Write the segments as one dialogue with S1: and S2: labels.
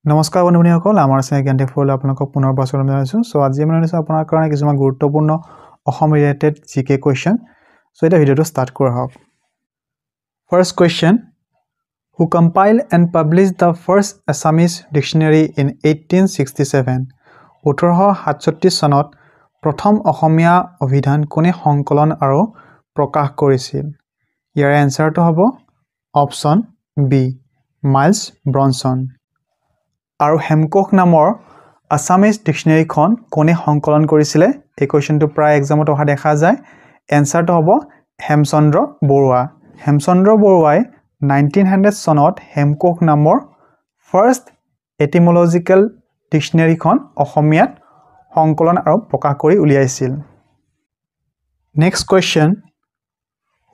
S1: নমস্কাৰ বন্ধুসকল আমাৰ চেনেল জ্ঞানটেক ফৰলৈ আপোনালোকক পুনৰ স্বাগতম জনাইছো সো আজি আমি আনিছো আপোনাৰ কাৰণে কিছুমান গুৰুত্বপূৰ্ণ অসম ৰিলেটেড জিকে কোৱেশ্চন সো এটা ভিডিওটো ষ্টাৰ্ট কৰা হওক first question who compile and publish the first Assamese dictionary in 1867 1867 চনত প্ৰথম অসমীয়া অভিধান কোনে সংকলন আৰু প্ৰকাশ কৰিছিল ইয়াৰ এনসাৰটো হ'ব অপচন বি মাইলছ ব্ৰনছন আৰু হেমকোষ নামৰ আছামিজ ডিকচনেৰীখন কোনে সংকলন কৰিছিলে এই কোৱেশ্চনটো প্ৰায় এক্সামত অহা দেখা যায় এনসাৰটো হ'ব হেমচন্দ্ৰ বৰুৱা হেমচন্দ্ৰ বৰুৱাই 1900 চনত হেমকোষ নামৰ ফাৰ্স্ট এটিমোলজিক্যাল ডিকচনেৰীখন অসমীয়াত সংকলন আৰু প্ৰকাশ কৰি উলিয়াইছিল next question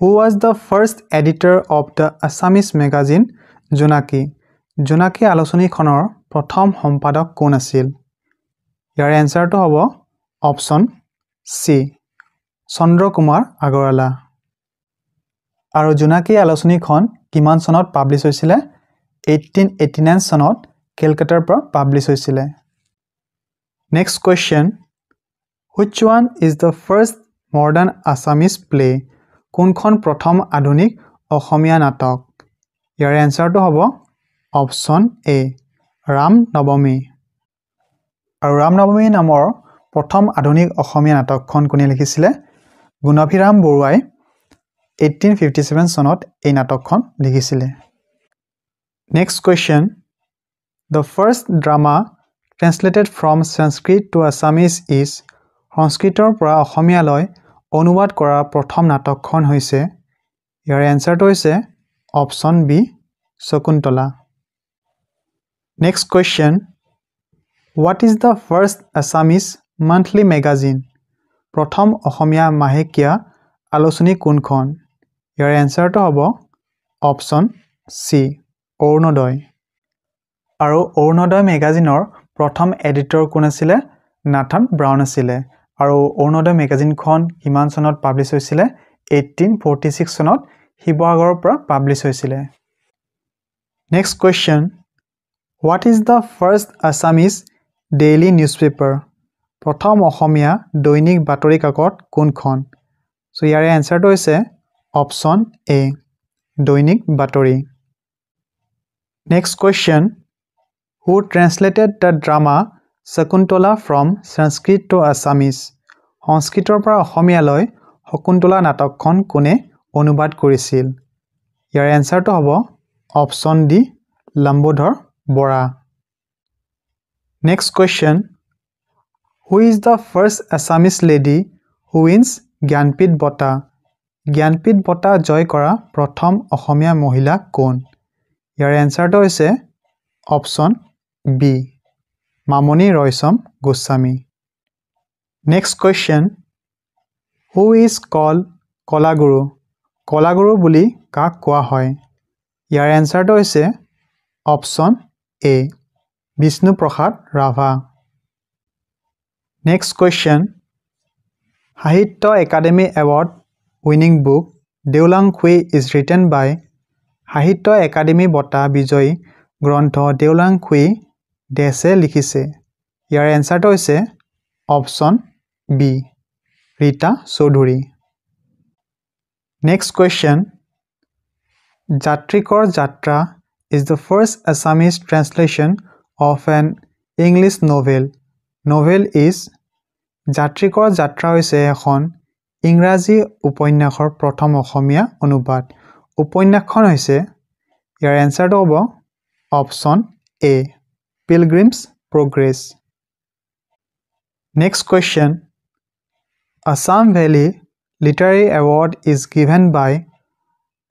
S1: who was the first editor of the Assamese magazine জোনাকী জোনাকী আলোচনীখনৰ প্ৰথম সম্পাদক কোন আছিল ইয়াৰ এনসাৰটো হ'ব অপচন সি চন্দ্ৰ কুমাৰ আগৰৱালা আৰু জোনাকী আলোচনীখন কিমান চনত পাবলিশ হৈছিল 1889 চনত কলকাতাৰ পৰা পাবলিশ হৈছিল next question which one is the first modern Assamese play কোনখন প্ৰথম আধুনিক অসমীয়া নাটক ইয়াৰ এনসাৰটো হ'ব অপচন এ ৰাম নৱমী আৰু ৰাম নৱমী নামৰ প্ৰথম আধুনিক অসমীয়া নাটকখন কোনে লিখিছিলে গুণাভিৰাম বৰুৱাই 1857 চনত এই নাটকখন লিখিছিলে next question the first drama translated from Sanskrit to Assamese is সংস্কৃতৰ পৰা অসমীয়ালৈ অনুবাদ কৰা প্ৰথম নাটকখন হৈছে ইয়াৰ এনসাৰটো হৈছে option B Shakuntala Next question What is the first Assamese monthly magazine প্ৰথম অসমীয়া মাহেকীয়া আলোচনী কোনখন ইয়াৰ এনসাৰটো হ'ব অপচন সি অৰুণোদয় আৰু অৰুণোদয় মেগাজিনৰ প্ৰথম এডিটৰ কোন আছিল নাথান ব্ৰাউন আছিল আৰু অৰুণোদয় মেগাজিনখন কিমান চনত পাবলিশ হৈছিল 1846 চনত শিৱসাগৰৰ পৰা পাবলিশ হৈছিল Next question What is the first Assamese daily newspaper? প্ৰথম অসমীয়া দৈনিক বাতৰি কাকত কোনখন? সো ইয়াৰ এনসাৰটো হৈছে অপচন এ দৈনিক বাতৰি। Next question Who translated the drama Shakuntala from Sanskrit to Assamese? সংস্কৃতৰ পৰা অসমীয়ালৈ শকুন্তলা নাটকখন কোনে অনুবাদ কৰিছিল? ইয়াৰ এনসাৰটো হ'ব option D Lambodar Bora. Next question Who is the first Assamese lady who wins Gyanpith Bota? Gyanpith Bota জয় কৰা প্ৰথম অসমীয়া মহিলা কোন? ইয়াৰ এনসাৰটো হৈছে option B Mamoni Raisom Goswami Next question Who is called Kalaguru? Kalaguru বুলি কাক কোৱা হয়? ইয়াৰ এনসাৰটো হৈছে option A. Vishnu Prasad Rava. Next question. Sahitya Academy Award winning book Deolang-Khui is written by Sahitya Academy Bota Bijoy Grantha Deolang-Khui Dese likhise. Yar answer to hoise option B. Rita Chaudhuri. Next question. Jatrikor Jatra is the first Assamese translation of an English novel. Novel is Jatrikor Jatra hoise এখন ইংৰাজী উপন্যাসৰ প্ৰথম অসমীয়া অনুবাদ উপন্যাসখন হৈছে ইয়াৰ এনসাৰটো হ'ব option A Pilgrim's Progress Next question Assam Valley Literary Award is given by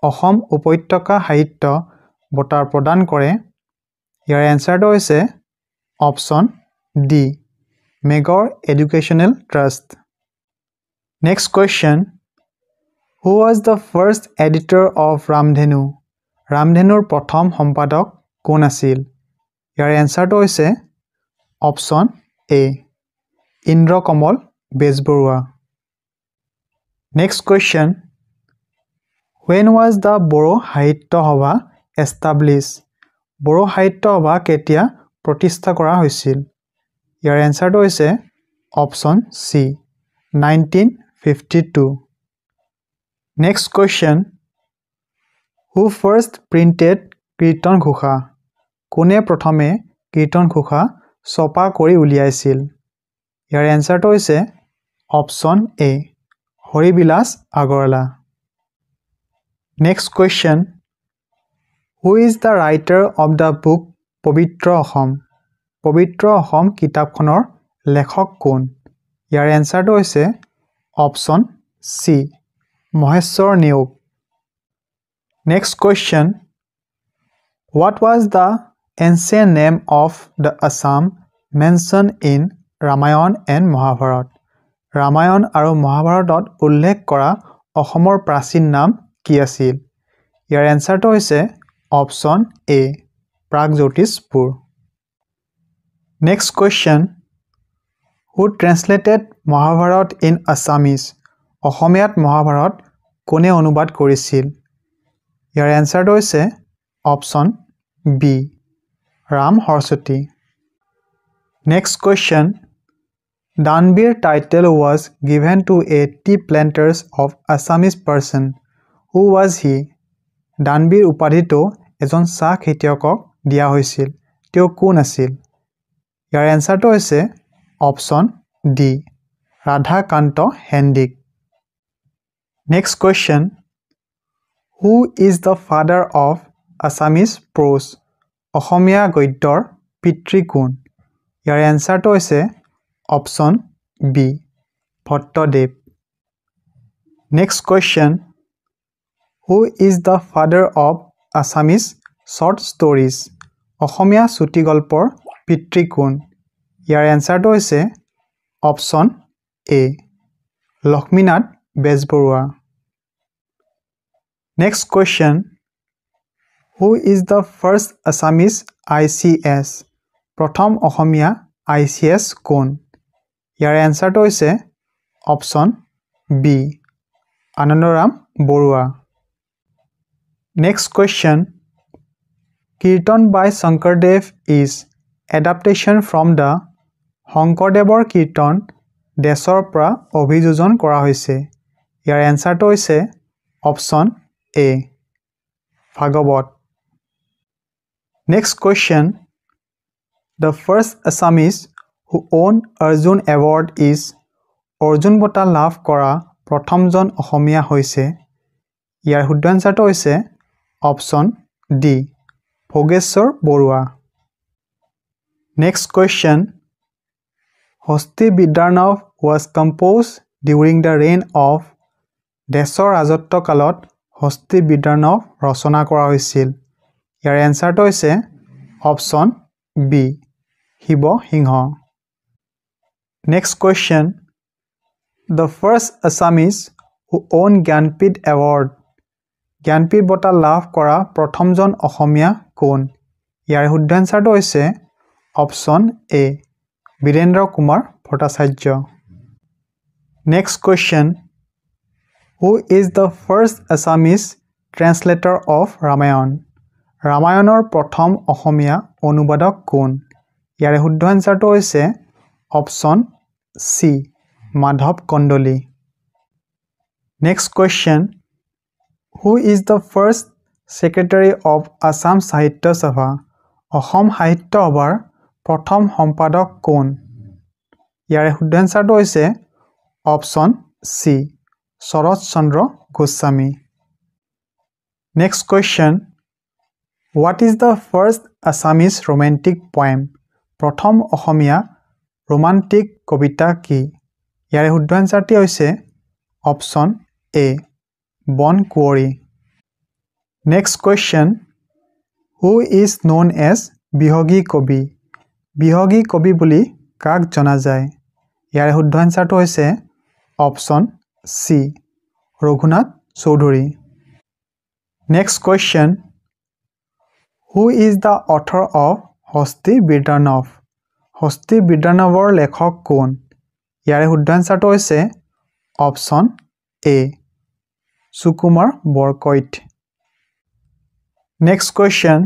S1: অসম উপত্যকা সাহিত্য বঁটা প্ৰদান কৰে ইয়াৰ এনসাৰটো হৈছে অপচন ডি মেগৰ educational trust Next question Who was the first editor of Ramdhenu? Ramdhenuৰ প্ৰথম সম্পাদক কোন আছিল ইয়াৰ এনসাৰটো হৈছে option A Indrakamal Bezbaruah Next question When was the Boro Sahitya Sabha established? Boro Sahitya Sabha কেতিয়া প্ৰতিষ্ঠা কৰা হৈছিল ইয়াৰ এনসাৰটো হৈছে option C 1952 next question Who first printed Kirtan Ghosha কোনে প্ৰথমে কীৰ্তন ঘোষা ছপা কৰি উলিয়াইছিল ইয়াৰ এনসাৰটো হৈছে option A Haribilas Agarwala next question Who is the writer of the book পবিত্ৰ অসম পবিত্ৰ অসম কিতাপখনৰ লেখক কোন ইয়াৰ এনসাৰটো হৈছে option C Maheswar Neog Next question What was the ancient name of the Assam mentioned in Ramayana and Mahabharata Ramayana আৰু মহাভাৰতত উল্লেখ কৰা অসমৰ প্ৰাচীন নাম কি আছিল ইয়াৰ এনসাৰটো হৈছে option A Pragjyotishpur Next question Who translated Mahabharata in Assamese অসমীয়াত মহাভাৰত কোনে অনুবাদ কৰিছিল ইয়াৰ এনসাৰটো হৈছে option B Ram Saraswati Next question Danbir title was given to a tea planters of Assamese person who was he Danbir উপাধিটো এজন চাহ খেতিয়কক দিয়া হৈছিল তেওঁ কোন আছিল ইয়াৰ এনসাৰটো হৈছে option D Radhakanta Handique Next question Who is the father of Assamese prose? অসমীয়া গদ্যৰ পিতৃ কোন? ইয়াৰ এনসাৰটো হৈছে option B Bhattadeva Next question Who is the father of Assamese short stories? অসমীয়া চুটি গল্পৰ পিতৃ কোন? ইয়াৰ এনসাৰটো হৈছে option A Lakshminath Bezbaroa Next question Who is the first Assamese ICS? প্ৰথম অসমীয়া ICS কোন? ইয়াৰ এনসাৰটো হৈছে option B Anandaram Barua Next question Kirtan by Shankardev is adaptation from the শংকৰদেৱৰ কীৰ্তন দেশৰ পৰা অভিযোজন কৰা হৈছে ইয়াৰ এনসাৰটো হৈছে option A Bhagavad Next question The first Assamese who won Arjun Award is Arjun বঁটা লাভ কৰা প্ৰথমজন অসমীয়া হৈছে ইয়াৰ শুদ্ধ এনসাৰটো হৈছে option D Bhogeswar Barua Next question Hosti Bidyanov was composed during the reign of দেশৰ ৰাজত্ব কালত হস্তি বিদ্যানৱ ৰচনা কৰা হৈছিল ইয়াৰ এনসাৰটো হৈছে option B Siva Singha Next question The first Assamese who won Gyanpith Award Gyanpith বঁটা লাভ কৰা প্ৰথমজন অসমীয়া কোন ইয়াৰ শুদ্ধ এনসাৰটো হৈছে option A Birendra Kumar Bhattacharya Next question Who is the first Assamese translator of Ramayana? ৰামায়ণৰ প্ৰথম অসমীয়া অনুবাদক কোন? ইয়াৰ শুদ্ধ এনসাৰটো হৈছে option C Madhav Kandali Next question Who is the first secretary of Assam Sahitya Sabha? Assam Sahitya সভাৰ প্ৰথম সম্পাদক কোন? ইয়াৰ শুদ্ধ এনসাৰটো হৈছে option C Sarat Chandra Goswami Next question What is the first Assamese romantic poem? প্ৰথম অসমীয়া ৰোমান্টিক কবিতা কি? ইয়াৰ শুদ্ধ এনসাৰটি হৈছে অপচন এ বন কুঁৱৰী Next question Who is known as বিহগী কবি? বিহগী কবি বুলি কাক জনা যায়? ইয়াৰ শুদ্ধ এনসাৰটো হৈছে option C Raghunath Choudhury Next question Who is the author of Hosti Bidyanov? Hosti Bidyanovৰ লেখক কোন? ইয়াৰ শুদ্ধ এনসাৰটো হৈছে option A Sukumar Barkakati Next question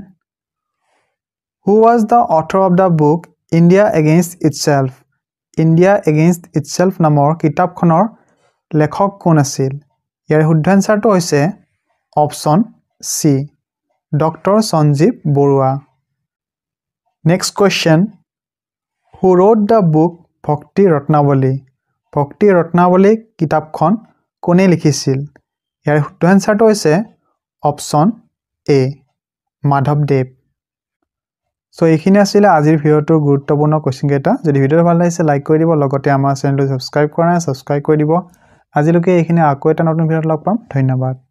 S1: Who was the author of the book India Against Itself? India Against Itself নামৰ কিতাপখনৰ লেখক কোন আছিল? ইয়াৰ শুদ্ধ এনসাৰটো হৈছে option C doctor Sanjeev Barua Next question Who wrote the book Bhakti Ratnavali? Bhakti Ratnavali কিতাপখন কোনে লিখিছিল? ইয়াৰ শুদ্ধ এনসাৰটো হৈছে অপচন এ মাধৱদেৱ সো এইখিনি আছিল আজিৰ ভিডিওটোৰ গুৰুত্বপূৰ্ণ কোৱেশ্চন কেইটা যদি ভিডিওটো ভাল লাগিছে লাইক কৰি দিব লগতে আমাৰ চেনেলটো সাবস্ক্ৰাইব কৰা নাই সাবস্ক্ৰাইব কৰি দিব আজিলৈকে এইখিনি আকৌ এটা নতুন ভিডিওত লগ পাম ধন্যবাদ